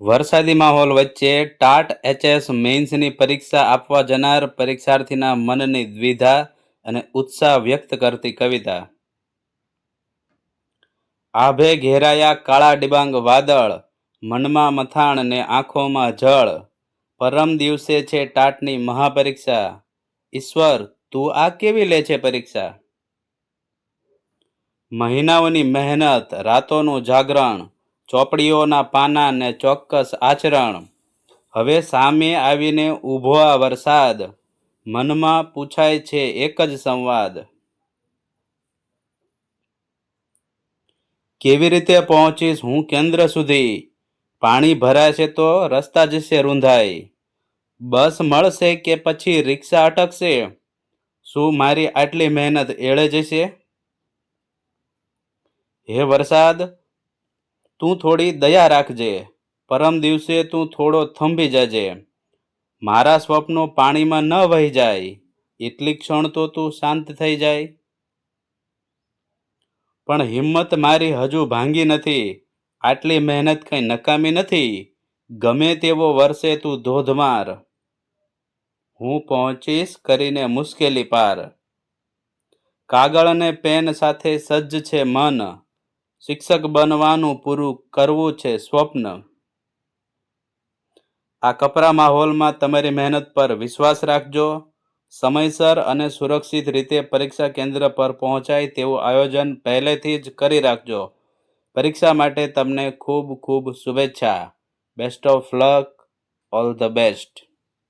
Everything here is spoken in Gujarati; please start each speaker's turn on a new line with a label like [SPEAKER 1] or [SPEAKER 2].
[SPEAKER 1] વરસાદી માહોલ વચ્ચે ટાટ એચએસ મેઇન્સની પરીક્ષા આપવા જનાર પરીક્ષાર્થીના મનની દ્વિધા અને ઉત્સાહ વ્યક્ત કરતી કવિતા. આભે ઘેરાયા કાળા ડિબાંગ વાદળ, મનમાં મથાણ ને આંખોમાં જળ. પરમ દિવસે છે ટાટની મહાપરીક્ષા, ઈશ્વર તું આ કેવી લે છે પરીક્ષા? મહિનાઓની મહેનત, રાતોનું જાગરણ, ચોપડીઓના પાના ને ચોક્કસ આચરણ. હવે સામે આવીને ઊભો આ વરસાદ, મનમાં પૂછાય છે એક જ સંવાદ. કેવી રીતે પહોંચીશ હું કેન્દ્ર સુધી? પાણી ભરાય છે તો રસ્તા જશે રૂંધાઈ. બસ મળશે કે પછી રિક્ષા અટકશે? શું મારી આટલી મહેનત એળે જશે? હે વરસાદ, તું થોડી દયા રાખજે, પરમ દિવસે તું થોડો થંભી જજે. મારા સ્વપ્નો પાણીમાં ન વહી જાય, એટલી ક્ષણ તો તું શાંત થઈ જાય. પણ હિંમત મારી હજુ ભાંગી નથી, આટલી મહેનત કંઈ નકામી નથી. ગમે તેવો વરસે તું ધોધમાર, હું પહોંચીશ કરીને મુશ્કેલી પાર. કાગળ અને પેન સાથે સજ્જ છે મન, શિક્ષક બનવાનું પૂરું કરવું છે સ્વપ્ન. આ કપરા માહોલમાં તમારી મહેનત પર વિશ્વાસ રાખજો. સમયસર અને સુરક્ષિત રીતે પરીક્ષા કેન્દ્ર પર પહોંચાય તેવું આયોજન પહેલેથી જ કરી રાખજો. પરીક્ષા માટે તમને ખૂબ ખૂબ શુભેચ્છા. Best of luck, all the best.